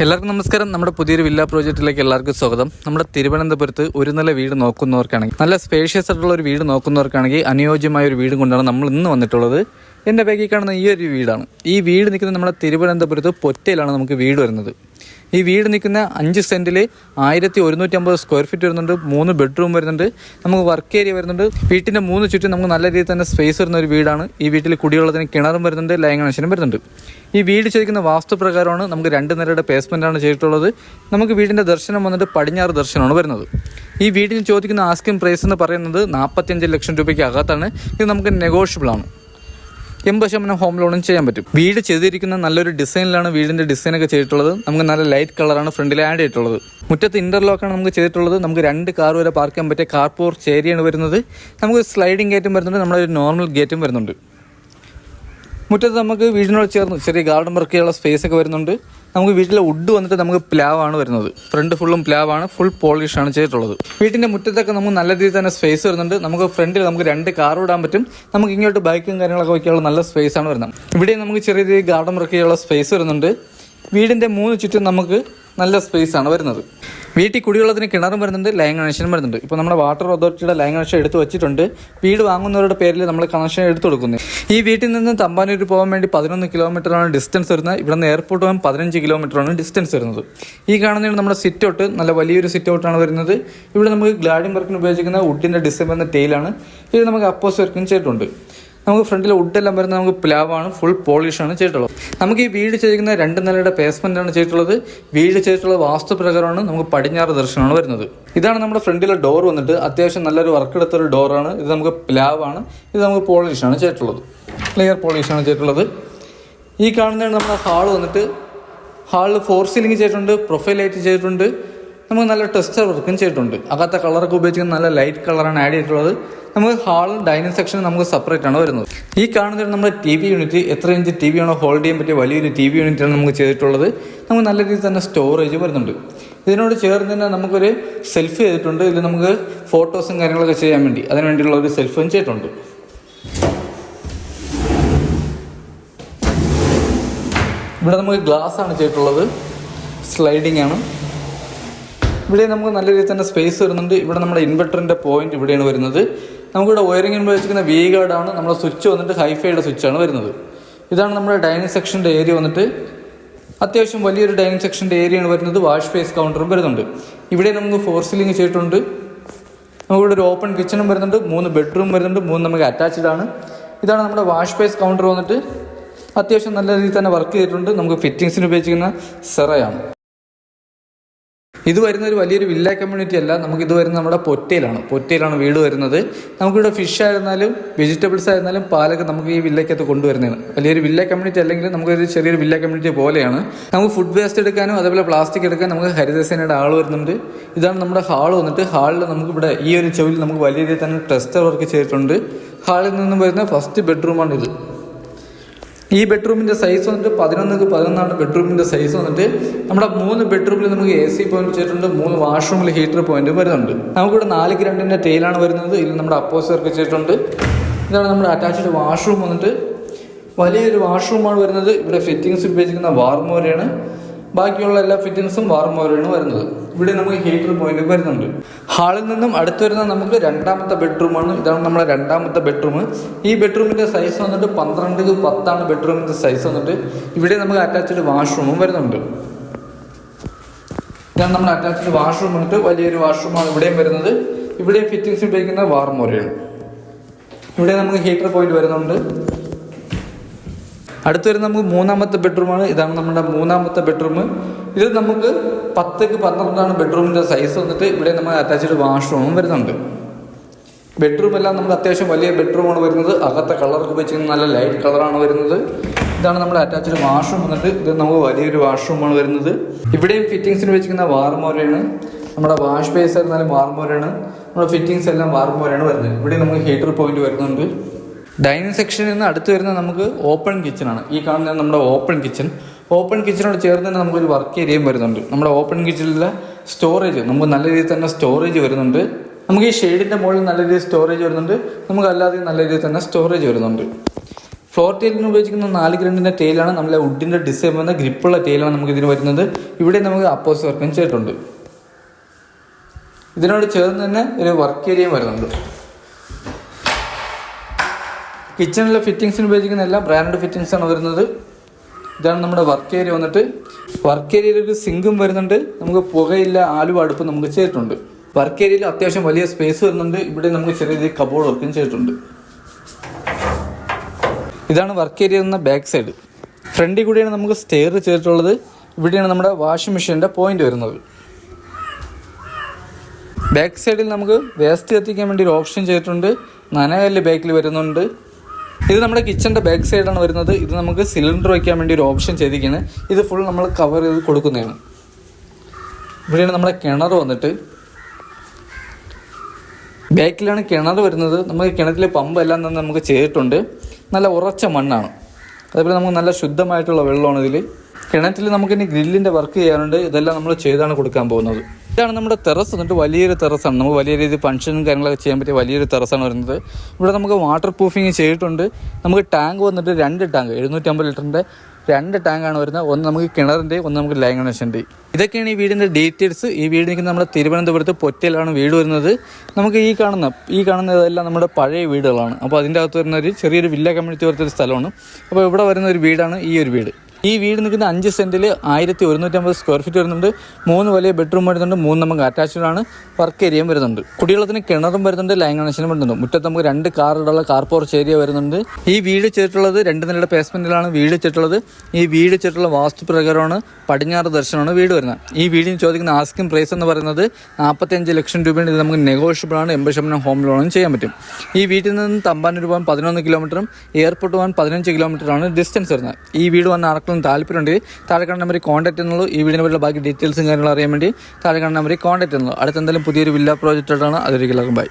എല്ലാവർക്കും നമസ്കാരം. നമ്മുടെ പുതിയൊരു വില്ല പ്രോജക്റ്റിലേക്ക് എല്ലാവർക്കും സ്വാഗതം. നമ്മുടെ തിരുവനന്തപുരത്ത് ഒരു നില വീട് നോക്കുന്നവർക്കാണെങ്കിൽ, നല്ല സ്പേഷ്യസ് ആയിട്ടുള്ള ഒരു വീട് നോക്കുന്നവർക്കാണെങ്കിൽ അനുയോജ്യമായ ഒരു വീടും കൊണ്ടാണ് നമ്മൾ ഇന്ന് വന്നിട്ടുള്ളത്. എൻ്റെ ബാക്കിൽ കാണുന്ന ഈ ഒരു വീടാണ്. ഈ വീട് നിൽക്കുന്നത് നമ്മുടെ തിരുവനന്തപുരത്ത് പൊറ്റയിലാണ് നമുക്ക് വീട് വരുന്നത്. ഈ വീട് നിൽക്കുന്ന 5 സെൻറ്റിൽ 1150 സ്ക്വയർ ഫീറ്റ് വരുന്നുണ്ട്. 3 ബെഡ്റൂം വരുന്നുണ്ട്. നമുക്ക് വർക്ക് ഏരിയ വരുന്നുണ്ട്. വീട്ടിൻ്റെ 3 ചുറ്റും നമുക്ക് നല്ല രീതിയിൽ തന്നെ സ്പേസ് വരുന്ന ഒരു വീടാണ്. ഈ വീട്ടിൽ കുടിവെള്ളത്തിന് കിണറും വരുന്നുണ്ട്, ലൈൻ കണക്ഷനും വരുന്നുണ്ട്. ഈ വീട് ചോദിക്കുന്ന വാസ്തുപ്രകാരമാണ്. നമുക്ക് 2 നിലയുടെ ബേസ്മെൻറ്റാണ് ചെയ്തിട്ടുള്ളത്. നമുക്ക് വീടിൻ്റെ ദർശനം വന്നിട്ട് പടിഞ്ഞാറ് ദർശനമാണ് വരുന്നത്. ഈ വീടിന് ചോദിക്കുന്ന ആസ്കിംഗ് പ്രൈസ് എന്ന് പറയുന്നത് 45 ലക്ഷം രൂപയ്ക്ക് അകത്താണ്. ഇത് നമുക്ക് നെഗോഷ്യബിൾ ആണ്. 80% ഹോം ലോണും ചെയ്യാൻ പറ്റും. വീട് ചെയ്തിരിക്കുന്ന നല്ലൊരു ഡിസൈനിലാണ് വീടിൻ്റെ ഡിസൈനൊക്കെ ചെയ്തിട്ടുള്ളത്. നമുക്ക് നല്ല ലൈറ്റ് കളറാണ് ഫ്രണ്ടിൽ ആഡ് ചെയ്തിട്ടുള്ളത്. മുറ്റത്ത് ഇൻ്റർലോക്കാണ് നമുക്ക് ചെയ്തിട്ടുള്ളത്. നമുക്ക് 2 കാർ വരെ പാർക്ക് ചെയ്യാൻ പറ്റിയ കാർ പോർച്ച് ഏരിയയാണ് വരുന്നത്. നമുക്ക് സ്ലൈഡിംഗ് ഗേറ്റും വരുന്നുണ്ട്, നമ്മുടെ ഒരു നോർമൽ ഗേറ്റും വരുന്നുണ്ട്. മുറ്റത്ത് നമുക്ക് വീടിനോട് ചേർന്ന് ചെറിയ ഗാർഡൻ വർക്ക് ചെയ്യാനുള്ള സ്പേസ് ഒക്കെ വരുന്നുണ്ട്. നമുക്ക് വീട്ടിലെ വുഡ് വന്നിട്ട് നമുക്ക് പ്ലാവാണ് വരുന്നത്. ഫ്രണ്ട് ഫുള്ളും പ്ലാവാണ്, ഫുൾ പോളിഷാണ് ചെയ്തിട്ടുള്ളത്. വീട്ടിൻ്റെ മുറ്റത്തൊക്കെ നമുക്ക് നല്ല രീതിയിൽ തന്നെ സ്പേസ് വരുന്നുണ്ട്. നമുക്ക് ഫ്രണ്ടിൽ നമുക്ക് 2 കാർ ഇടാൻ പറ്റും. നമുക്ക് ഇങ്ങോട്ട് ബൈക്കും കാര്യങ്ങളൊക്കെ വയ്ക്കാനുള്ള നല്ല സ്പേസ് ആണ് വരുന്നത്. ഇവിടെ നമുക്ക് ചെറിയ രീതിയിൽ ഗാർഡൻ വർക്ക് ചെയ്യാനുള്ള സ്പേസ് വരുന്നുണ്ട്. വീടിൻ്റെ 3 ചുറ്റും നമുക്ക് നല്ല സ്പേസ് ആണ് വരുന്നത്. വീട്ടിൽ കുടിവെള്ളത്തിന് കിണറും വരുന്നുണ്ട്, ലൈൻ കണക്ഷനും വരുന്നുണ്ട്. ഇപ്പോൾ നമ്മുടെ വാട്ടർ അതോറിറ്റിയുടെ ലൈൻ കണക്ഷൻ എടുത്ത് വെച്ചിട്ടുണ്ട്. വീട് വാങ്ങുന്നവരുടെ പേരിൽ നമ്മൾ കണക്ഷൻ എടുത്തു കൊടുക്കുന്നത്. ഈ വീട്ടിൽ നിന്ന് തമ്പാനൂർ പോകാൻ വേണ്ടി 11 കിലോമീറ്ററാണ് ഡിസ്റ്റൻസ് വരുന്നത്. ഇവിടെ നിന്ന് എയർപോർട്ട് പോകാൻ 15 കിലോമീറ്ററാണ് ഡിസ്റ്റൻസ് വരുന്നത്. ഈ കാണുന്നതാണ് നമ്മുടെ സിറ്റ് ഔട്ട്. നല്ല വലിയൊരു സിറ്റ് ഔട്ടാണ് വരുന്നത്. ഇവിടെ നമുക്ക് ഗ്ലാഡിംഗ് വർക്കിന് ഉപയോഗിക്കുന്ന വുഡിൻ്റെ ഡിസൈൻ വരുന്ന ടൈലാണ്. ഇത് നമുക്ക് അപ്പോസ് വർക്കും ചെയ്തിട്ടുണ്ട്. നമുക്ക് ഫ്രണ്ടിൽ വുഡെല്ലാം വരുന്നത് നമുക്ക് പ്ലാവാണ്, ഫുൾ പോളിഷാണ് ചെയ്തിട്ടുള്ളത്. നമുക്ക് ഈ വീട് ചെയ്തിരിക്കുന്ന 2 നിലയുടെ ബേസ്മെൻറ്റാണ് ചെയ്തിട്ടുള്ളത്. വീട് ചെയ്തിട്ടുള്ള വാസ്തുപ്രകാരമാണ്. നമുക്ക് പടിഞ്ഞാറ് ദർശനമാണ് വരുന്നത്. ഇതാണ് നമ്മുടെ ഫ്രണ്ടിലെ ഡോർ വന്നിട്ട് അത്യാവശ്യം നല്ലൊരു വർക്ക് എടുത്തൊരു ഡോറാണ്. ഇത് നമുക്ക് പ്ലാവാണ്. ഇത് നമുക്ക് പോളിഷാണ് ചെയ്തിട്ടുള്ളത്, ക്ലിയർ പോളിഷാണ് ചെയ്തിട്ടുള്ളത്. ഈ കാണുന്നതാണ് നമ്മുടെ ഹാള് വന്നിട്ട്. ഹാളിൽ 4 സീലിംഗ് ചെയ്തിട്ടുണ്ട്, പ്രൊഫൈൽ ലൈറ്റ് ചെയ്തിട്ടുണ്ട്. നമുക്ക് നല്ല ടെക്സ്ചർ വർക്കും ചെയ്തിട്ടുണ്ട്. അകത്തെ കളറൊക്കെ ഉപയോഗിച്ചിരിക്കുന്ന നല്ല ലൈറ്റ് കളറാണ് ആഡ് ചെയ്തിട്ടുള്ളത്. നമുക്ക് ഹാളും ഡൈനിങ് സെക്ഷനും നമുക്ക് സെപ്പറേറ്റ് ആണ് വരുന്നത്. ഈ കാണുന്നത് നമ്മുടെ TV യൂണിറ്റ്. എത്ര ഇഞ്ച് TV ആണോ ഹോൾഡ് ചെയ്യാൻ പറ്റിയ വലിയൊരു TV യൂണിറ്റാണ് നമുക്ക് ചെയ്തിട്ടുള്ളത്. നമുക്ക് നല്ല രീതിയിൽ തന്നെ സ്റ്റോറേജ് വരുന്നുണ്ട്. ഇതിനോട് ചേർന്ന് തന്നെ നമുക്കൊരു സെൽഫ് ചെയ്തിട്ടുണ്ട്. ഇതിൽ നമുക്ക് ഫോട്ടോസും കാര്യങ്ങളൊക്കെ ചെയ്യാൻ വേണ്ടി അതിന് വേണ്ടിയുള്ള ഒരു സെൽഫും ചെയ്തിട്ടുണ്ട്. ഇവിടെ നമുക്ക് ഗ്ലാസ് ആണ് ചെയ്തിട്ടുള്ളത്, സ്ലൈഡിംഗ് ആണ്. ഇവിടെ നമുക്ക് നല്ല രീതിയിൽ തന്നെ സ്പേസ് വരുന്നുണ്ട്. ഇവിടെ നമ്മുടെ ഇൻവെർട്ടറിൻ്റെ പോയിന്റ് ഇവിടെയാണ് വരുന്നത്. നമുക്കിവിടെ വയറിംഗിന് ഉപയോഗിച്ചിരിക്കുന്ന V ഗാർഡാണ്. നമ്മുടെ സ്വിച്ച് വന്നിട്ട് ഹൈഫൈയുടെ സ്വിച്ചാണ് വരുന്നത്. ഇതാണ് നമ്മുടെ ഡൈനിങ് സെക്ഷൻ്റെ ഏരിയ വന്നിട്ട്. അത്യാവശ്യം വലിയൊരു ഡൈനിങ് സെക്ഷൻ്റെ ഏരിയയാണ് വരുന്നത്. വാഷ് സ്പേസ് കൗണ്ടറും വരുന്നുണ്ട്. ഇവിടെ നമുക്ക് 4 സീലിംഗ് ചെയ്തിട്ടുണ്ട്. നമുക്കിവിടെ ഒരു ഓപ്പൺ കിച്ചണും വരുന്നുണ്ട്. 3 ബെഡ്റൂം വരുന്നുണ്ട്. 3 നമുക്ക് അറ്റാച്ച്ഡ് ആണ്. ഇതാണ് നമ്മുടെ വാഷ് സ്പേസ് കൗണ്ടർ വന്നിട്ട്. അത്യാവശ്യം നല്ല രീതിയിൽ തന്നെ വർക്ക് ചെയ്തിട്ടുണ്ട്. നമുക്ക് ഫിറ്റിങ്സിന് ഉപയോഗിച്ചിരിക്കുന്ന സെറയാണ്. ഇത് വരുന്ന ഒരു വലിയൊരു വില്ല കമ്മ്യൂണിറ്റി അല്ല. നമുക്ക് ഇത് വരുന്നത് നമ്മുടെ പൊറ്റയിലാണ് വീട് വരുന്നത്. നമുക്കിവിടെ ഫിഷ് ആയിരുന്നാലും വെജിറ്റബിൾസ് ആയിരുന്നാലും പാലൊക്കെ നമുക്ക് ഈ വില്ലക്കകത്ത് കൊണ്ടുവരുന്നതാണ്. വലിയൊരു വില്ല കമ്മ്യൂണിറ്റി അല്ലെങ്കിൽ നമുക്കൊരു ചെറിയൊരു വില്ല കമ്മ്യൂണിറ്റി പോലെയാണ്. നമുക്ക് ഫുഡ് വേസ്റ്റ് എടുക്കാനും അതേപോലെ പ്ലാസ്റ്റിക് എടുക്കാൻ നമുക്ക് ഹരിതസേനയുടെ ആൾ വരുന്നുണ്ട്. ഇതാണ് നമ്മുടെ ഹാൾ വന്നിട്ട്. ഹാളിൽ നമുക്കിവിടെ ഈ ഒരു ചെവിൽ നമുക്ക് വലിയ രീതിയിൽ തന്നെ ടെക്സ്ചർ വർക്ക് ചെയ്തിട്ടുണ്ട്. ഹാളിൽ നിന്നും വരുന്ന ഫസ്റ്റ് ബെഡ്റൂമാണ് ഇത്. ഈ ബെഡ്റൂമിൻ്റെ സൈസ് വന്നിട്ട് 11x11 ബെഡ്റൂമിൻ്റെ സൈസ് വന്നിട്ട്. നമ്മുടെ 3 ബെഡ്റൂമിൽ നമുക്ക് AC പോയിന്റ് ചെയ്തിട്ടുണ്ട്. 3 വാഷ്റൂമിൽ ഹീറ്റർ പോയിന്റ് വരുന്നുണ്ട്. നമുക്കിവിടെ 4x2 ടൈലാണ് വരുന്നത്. ഇതിൽ നമ്മുടെ അപ്പോസ് വർക്ക് ചെയ്തിട്ടുണ്ട്. ഇതാണ് നമ്മുടെ അറ്റാച്ച്ഡ് വാഷ്റൂം വന്നിട്ട്. വലിയൊരു വാഷ്റൂമാണ് വരുന്നത്. ഇവിടെ ഫിറ്റിങ്സ് ഉപയോഗിക്കുന്ന വാർമോരയാണ്. ബാക്കിയുള്ള എല്ലാ ഫിറ്റിങ്സും വാർമോരയാണ് വരുന്നത്. ഇവിടെ നമുക്ക് ഹീറ്റർ പോയിന്റ് വരുന്നുണ്ട്. ഹാളിൽ നിന്നും അടുത്ത് വരുന്ന നമുക്ക് 2ാമത്തെ ബെഡ്റൂമാണ്. ഇതാണ് നമ്മുടെ 2ാമത്തെ ബെഡ്റൂം. ഈ ബെഡ്റൂമിൻ്റെ സൈസ് വന്നിട്ട് 12x10 ബെഡ്റൂമിൻ്റെ സൈസ് വന്നിട്ട്. ഇവിടെ നമുക്ക് അറ്റാച്ച്ഡ് വാഷ്റൂമും വരുന്നുണ്ട്. ഇതാണ് നമ്മുടെ അറ്റാച്ച്ഡ് വാഷ്റൂം വന്നിട്ട്. വലിയൊരു വാഷ്റൂമാണ് ഇവിടെയും വരുന്നത്. ഇവിടെയും ഫിറ്റിങ്സ് ഉപയോഗിക്കുന്ന വാർമോരയാണ്. ഇവിടെ നമുക്ക് ഹീറ്റർ പോയിന്റ് വരുന്നുണ്ട്. അടുത്ത് വരുന്ന നമുക്ക് 3ാമത്തെ ബെഡ്റൂമാണ്. ഇതാണ് നമ്മുടെ 3ാമത്തെ ബെഡ്റൂം. ഇത് നമുക്ക് 10x12 ബെഡ്റൂമിൻ്റെ സൈസ് വന്നിട്ട്. ഇവിടെ നമുക്ക് അറ്റാച്ച്ഡ് വാഷ്റൂമും വരുന്നുണ്ട്. ബെഡ്റൂം എല്ലാം നമുക്ക് അത്യാവശ്യം വലിയ ബെഡ്റൂമാണ് വരുന്നത്. അകത്തെ കളറൊക്കെ ഉപയോഗിച്ചിരിക്കുന്ന നല്ല ലൈറ്റ് കളറാണ് വരുന്നത്. ഇതാണ് നമ്മുടെ അറ്റാച്ച്ഡ് വാഷ്റൂം വന്നിട്ട്. ഇത് നമുക്ക് വലിയൊരു വാഷ്റൂമാണ് വരുന്നത്. ഇവിടെയും ഫിറ്റിങ്സിന് വെച്ചിരിക്കുന്ന വാർമോരയാണ്. നമ്മുടെ വാഷ് ബേസ് ആയിരുന്നാലും വാർമോരയാണ്. നമ്മുടെ ഫിറ്റിങ്സ് എല്ലാം വാർമോരയാണ് വരുന്നത്. ഇവിടെ നമുക്ക് ഹീറ്റർ പോയിന്റ് വരുന്നുണ്ട്. ഡൈനിങ് സെക്ഷനിൽ നിന്ന് അടുത്ത് വരുന്നത് നമുക്ക് ഓപ്പൺ കിച്ചണാണ്. ഈ കാണുന്നത് നമ്മുടെ ഓപ്പൺ കിച്ചണോട് ചേർന്ന് തന്നെ നമുക്കൊരു വർക്ക് ഏരിയയും വരുന്നുണ്ട്. നമ്മുടെ ഓപ്പൺ കിച്ചണിലെ സ്റ്റോറേജ് നമുക്ക് നല്ല രീതിയിൽ തന്നെ സ്റ്റോറേജ് വരുന്നുണ്ട്. നമുക്ക് ഈ ഷെയ്ഡിൻ്റെ മുകളിൽ നല്ല രീതിയിൽ സ്റ്റോറേജ് വരുന്നുണ്ട്. നമുക്ക് അല്ലാതെ നല്ല രീതിയിൽ തന്നെ സ്റ്റോറേജ് വരുന്നുണ്ട്. ഫ്ലോർ ടൈലിന് ഉപയോഗിക്കുന്ന 4 ഗ്രണ്ടിൻ്റെ ടൈലാണ്. നമ്മളെ വുഡിൻ്റെ ഡിസൈൻ വന്ന ഗ്രിപ്പുള്ള ടൈലാണ് നമുക്ക് ഇതിന് വരുന്നത്. ഇവിടെ നമുക്ക് അപ്പോസ് വർക്കും ചെയ്തിട്ടുണ്ട്. ഇതിനോട് ചേർന്ന് തന്നെ ഒരു വർക്ക് ഏരിയയും വരുന്നുണ്ട്. കിച്ചണിലെ ഫിറ്റിങ്സിന് ഉപയോഗിക്കുന്ന എല്ലാം ബ്രാൻഡ് ഫിറ്റിങ്സ് ആണ് വരുന്നത്. ഇതാണ് നമ്മുടെ വർക്ക് ഏരിയ വന്നിട്ട്. വർക്ക് ഏരിയയിൽ ഒരു സിങ്കും വരുന്നുണ്ട്. നമുക്ക് പുകയില്ല ആലുവ അടുപ്പ് നമുക്ക് ചെയ്തിട്ടുണ്ട്. വർക്ക് ഏരിയയിൽ അത്യാവശ്യം വലിയ സ്പേസ് വരുന്നുണ്ട്. ഇവിടെ നമുക്ക് ചെറിയ രീതിയിൽ കബോർഡ് വർക്കും ചെയ്തിട്ടുണ്ട്. ഇതാണ് വർക്ക് ഏരിയ എന്ന ബാക്ക് സൈഡ്. ഫ്രണ്ടിൽ കൂടിയാണ് നമുക്ക് സ്റ്റെയർ ചെയ്തിട്ടുള്ളത്. ഇവിടെയാണ് നമ്മുടെ വാഷിംഗ് മെഷീൻ്റെ പോയിന്റ് വരുന്നത്. ബാക്ക് സൈഡിൽ നമുക്ക് വേസ്റ്റ് കത്തിക്കാൻ വേണ്ടി ഒരു ഓപ്ഷൻ ചെയ്തിട്ടുണ്ട്. നനകല്ല് ബാക്കിൽ വരുന്നുണ്ട്. ഇത് നമ്മുടെ കിച്ചൻ്റെ ബാക്ക് സൈഡാണ് വരുന്നത്. ഇത് നമുക്ക് സിലിണ്ടർ വയ്ക്കാൻ വേണ്ടി ഒരു ഓപ്ഷൻ ചെയ്തിരിക്കുന്നത്. ഇത് ഫുൾ നമ്മൾ കവർ ചെയ്ത് കൊടുക്കുന്നതാണ്. ഇവിടെയാണ് നമ്മുടെ കിണർ വന്നിട്ട്. ബാക്കിലാണ് കിണർ വരുന്നത്. നമുക്ക് കിണറ്റിലെ പമ്പ് എല്ലാം തന്നെ നമുക്ക് ചെയ്തിട്ടുണ്ട്. നല്ല ഉറച്ച മണ്ണാണ്. അതേപോലെ നമുക്ക് നല്ല ശുദ്ധമായിട്ടുള്ള വെള്ളമാണ് ഇതിൽ. കിണറ്റിൽ നമുക്കിനി ഗ്രില്ലിൻ്റെ വർക്ക് ചെയ്യാനുണ്ട്. ഇതെല്ലാം നമ്മൾ ചെയ്താണ് കൊടുക്കാൻ പോകുന്നത്. ഇതാണ് നമ്മുടെ ടെറസ് വന്നിട്ട്. വലിയൊരു ടെറസാണ്. നമുക്ക് വലിയ രീതിയിൽ ഫംഗ്ഷനും കാര്യങ്ങളൊക്കെ ചെയ്യാൻ പറ്റിയ വലിയൊരു ടെറസാണ് വരുന്നത്. ഇവിടെ നമുക്ക് വാട്ടർ പ്രൂഫിങ് ചെയ്തിട്ടുണ്ട്. നമുക്ക് ടാങ്ക് വന്നിട്ട് 2 ടാങ്ക് 750 ലിറ്ററിൻ്റെ 2 ടാങ്കാണ് വരുന്നത്. ഒന്ന് നമുക്ക് കിണറിൻ്റെ, ഒന്ന് നമുക്ക് ലൈൻ കണക്ഷൻ്റെ. ഇതൊക്കെയാണ് ഈ വീടിൻ്റെ ഡീറ്റെയിൽസ്. ഈ വീട് നിൽക്കുന്ന നമ്മുടെ തിരുവനന്തപുരത്ത് പൊറ്റയിലാണ് വീട് വരുന്നത്. നമുക്ക് ഈ കാണുന്നതെല്ലാം നമ്മുടെ പഴയ വീടുകളാണ്. അപ്പോൾ അതിൻ്റെ അകത്ത് വരുന്ന ഒരു ചെറിയൊരു വില്ല കമ്മ്യൂണിറ്റി പോലത്തെ സ്ഥലമാണ്. അപ്പോൾ ഇവിടെ വരുന്ന ഒരു വീടാണ് ഈ ഒരു വീട്. ഈ വീട് നിൽക്കുന്ന 5 സെൻറ്റിൽ 1150 സ്ക്വയർ ഫീറ്റ് വരുന്നുണ്ട്. 3 വലിയ ബെഡ്റൂം വരുന്നുണ്ട്. 3 നമുക്ക് അറ്റാച്ച്ഡ് ആണ്. വർക്ക് ഏരിയയും വരുന്നുണ്ട്. കുടിവെള്ളത്തിന് കിണറും വരുന്നുണ്ട്. ലൈൻ കണക്ഷനും വരുന്നുണ്ട്. മുറ്റത്ത് നമുക്ക് 2 കാറുള്ള കാർ പോർച്ച് ഏരിയ വരുന്നുണ്ട്. ഈ വീട് ചെയ്തിട്ടുള്ളത് 2 നിലയുടെ ബേസ്മെൻറ്റിലാണ് വീട് ചെയ്തിട്ടുള്ളത്. ഈ വീട് ചെയ്തിട്ടുള്ള വാസ്തു പ്രകാരമാണ് പടിഞ്ഞാറ് ദർശനമാണ് വീട് വരുന്നത്. ഈ വീടിന് ചോദിക്കുന്ന ആസ്കിംഗ് പ്രൈസ് എന്ന് പറയുന്നത് 45 ലക്ഷം രൂപയാണ്. ഇത് നമുക്ക് നെഗോഷ്യബിൾ ആണ്. 80% ഹോം ലോണും ചെയ്യാൻ പറ്റും. ഈ വീട്ടിൽ നിന്ന് തമ്പാനൂർ പോകാൻ 11 കിലോമീറ്ററും എയർപോർട്ട് പോകാൻ 15 കിലോമീറ്ററാണ് ഡിസ്റ്റൻസ് വരുന്നത്. ഈ വീട് വന്ന ആർക്കും താല്പര്യമുണ്ടെങ്കിൽ താഴെ കാണുന്ന നമ്പറിൽ കോൺടാക്ട് ചെയ്യുന്നുള്ളൂ. ഈ വീടിനെ പറ്റിയുള്ള ബാക്കി ഡീറ്റെയിൽസും കാര്യങ്ങളും അറിയാൻ വേണ്ടി താഴെ കാണുന്ന നമ്പറിൽ കോൺടാക്ട് ചെയ്യുന്നുള്ളൂ. അടുത്ത എന്തായാലും പുതിയൊരു വില്ല പ്രോജക്റ്റായിട്ടാണ്. അതൊരിക്കലും ബൈ.